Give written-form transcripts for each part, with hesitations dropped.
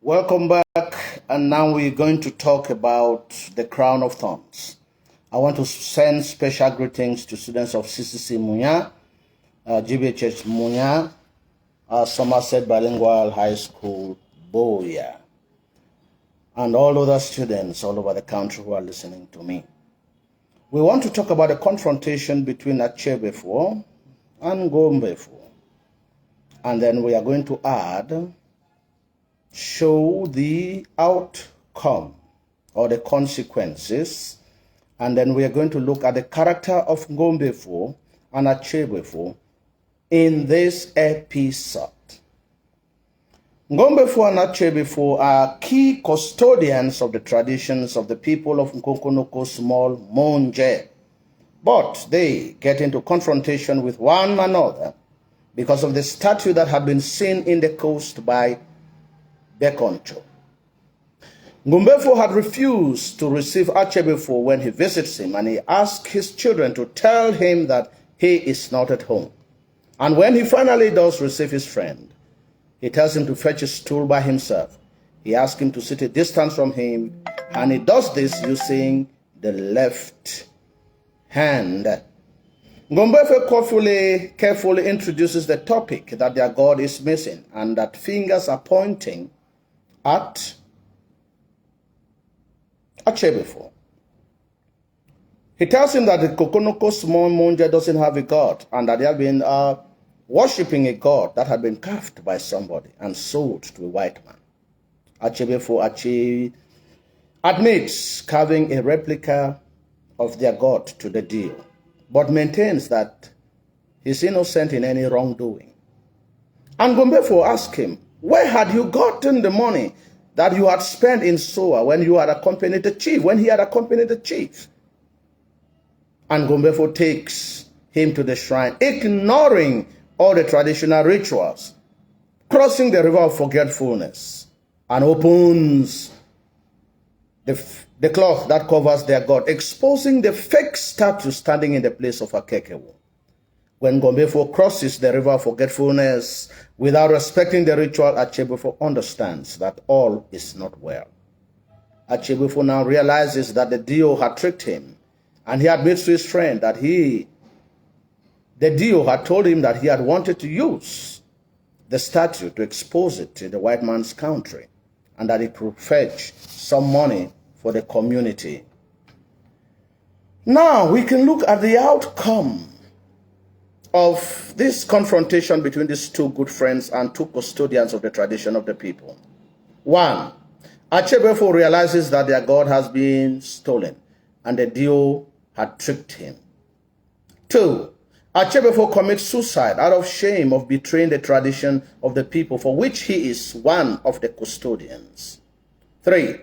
Welcome back, and now we're going to talk about the crown of thorns. I want to send special greetings to students of CCC Munya, GBHS Munya, Somerset Bilingual High School, Boya, and all other students all over the country who are listening to me. We want to talk about the confrontation between Achebefo and Ngombefo, and then we are going to add show the outcome or the consequences, and then we are going to look at the character of Ngombefo and Achebefo in this episode. Ngombefo and Achebefo are key custodians of the traditions of the people of Nkokonoko Small Monje, but they get into confrontation with one another because of the statue that had been seen in the coast by Bekoncho. Ngombefo had refused to receive Achebefo when he visits him, and he asked his children to tell him that he is not at home. And when he finally does receive his friend, he tells him to fetch a stool by himself. He asks him to sit a distance from him, and he does this using the left hand. Ngombefo carefully introduces the topic that their God is missing and that fingers are pointing at Achebefo. He tells him that the Kokonoko Small Monje doesn't have a God and that they have been worshipping a God that had been carved by somebody and sold to a white man. Achebefo admits carving a replica of their God to the deal, but maintains that he's innocent in any wrongdoing. And Ngombefo asked him, where had you gotten the money that you had spent in Soa when you had accompanied the chief, when he had accompanied the chief? And Ngombefo takes him to the shrine, ignoring all the traditional rituals, crossing the river of forgetfulness, and opens the cloth that covers their God, exposing the fake statue standing in the place of Akekewo. When Ngombefo crosses the river of forgetfulness without respecting the ritual, Achebefo understands that all is not well. Achebefo now realizes that the Dio had tricked him, and he admits to his friend that the Dio had told him that he had wanted to use the statue to expose it in the white man's country, and that it would fetch some money for the community. Now we can look at the outcome of this confrontation between these two good friends and two custodians of the tradition of the people. 1. Achebefo realizes that their God has been stolen and the Dio had tricked him. 2. Achebefo commits suicide out of shame of betraying the tradition of the people for which he is one of the custodians. 3.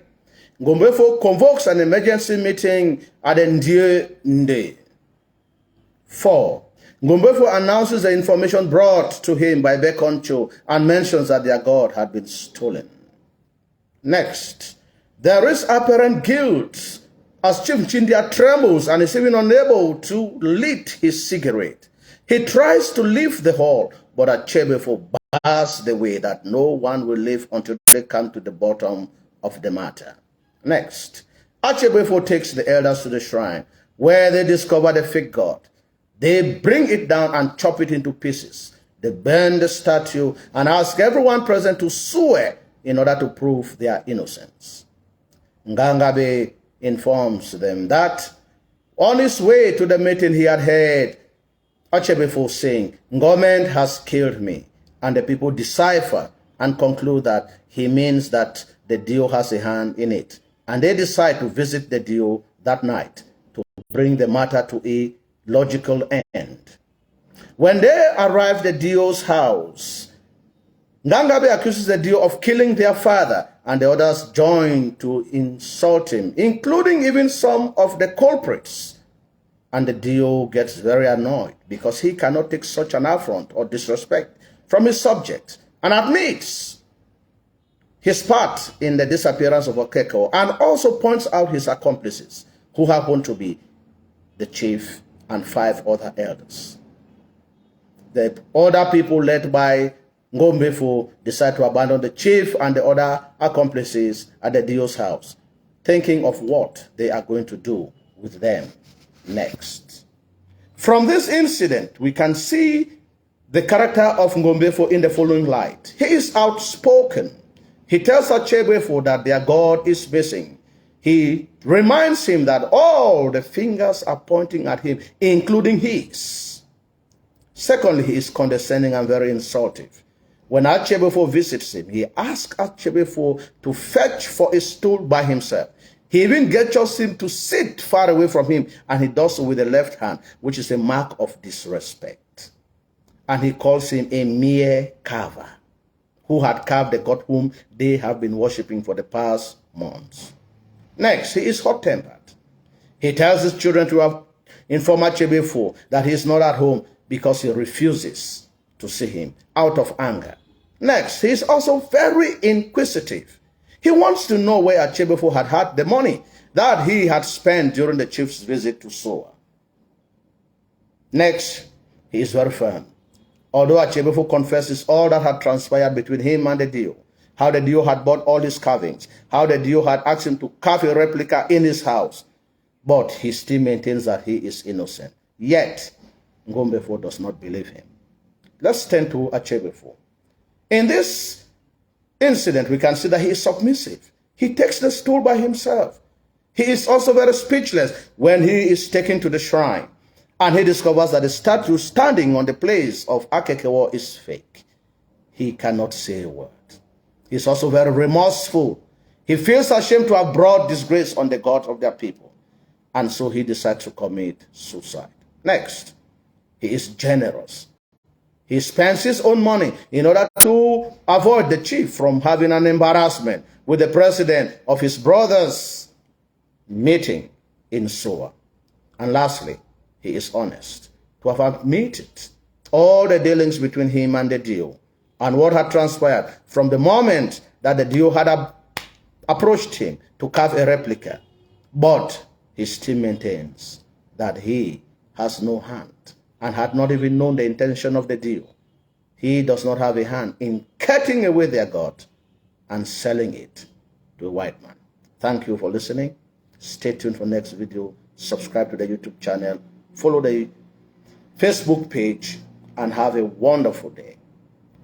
Ngombefo convokes an emergency meeting at Ndie. 4. Ngombefo announces the information brought to him by Bekoncho and mentions that their God had been stolen. Next, there is apparent guilt as Chief Chindia trembles and is even unable to lit his cigarette. He tries to leave the hall, but Achebefo bars the way that no one will leave until they come to the bottom of the matter. Next, Achebefo takes the elders to the shrine where they discover the fake God. They bring it down and chop it into pieces. They burn the statue and ask everyone present to swear in order to prove their innocence. Ngangabe informs them that on his way to the meeting he had heard Achebefo saying, "Government has killed me," and the people decipher and conclude that he means that the Dio has a hand in it. And they decide to visit the Dio that night to bring the matter to a logical end. When they arrive at the Dio's house, Ngangabe accuses the Dio of killing their father, and the others join to insult him, including even some of the culprits. And the Dio gets very annoyed because he cannot take such an affront or disrespect from his subjects, and admits his part in the disappearance of Okeko, and also points out his accomplices, who happen to be the chief and 5 other elders. The other people led by Ngombefo decided to abandon the chief and the other accomplices at the Dio's house, thinking of what they are going to do with them next. From this incident, we can see the character of Ngombefo in the following light. He is outspoken. He tells Achebefo that their God is missing. He reminds him that all the fingers are pointing at him, including his. Secondly, he is condescending and very insultive. When Achebefo visits him, he asks Achebefo to fetch for a stool by himself. He even gestures him to sit far away from him, and he does so with the left hand, which is a mark of disrespect. And he calls him a mere carver, who had carved the God whom they have been worshipping for the past months. Next, he is hot-tempered. He tells his children to have informed Achebefo that he is not at home because he refuses to see him out of anger. Next, he is also very inquisitive. He wants to know where Achebefo had the money that he had spent during the chief's visit to Soa. Next, he is very firm. Although Achebefo confesses all that had transpired between him and the Dio, how the Dio had bought all his carvings, how the Dio had asked him to carve a replica in his house, but he still maintains that he is innocent. Yet, Ngombefo does not believe him. Let's turn to Achebefo. In this incident, we can see that he is submissive. He takes the stool by himself. He is also very speechless when he is taken to the shrine, and he discovers that the statue standing on the place of Akekewo is fake. He cannot say a word. He is also very remorseful. He feels ashamed to have brought disgrace on the God of their people, and so he decides to commit suicide. Next, he is generous. He spends his own money in order to avoid the chief from having an embarrassment with the president of his brother's meeting in Soa. And lastly, he is honest, to have admitted all the dealings between him and the Dio and what had transpired from the moment that the Dio had approached him to carve a replica. But he still maintains that he has no hand and had not even known the intention of the Dio. He does not have a hand in cutting away their God and selling it to a white man. Thank you for listening. Stay tuned for next video. Subscribe to the YouTube channel. Follow the Facebook page and have a wonderful day.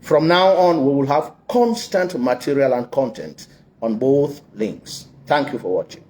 From now on, we will have constant material and content on both links. Thank you for watching.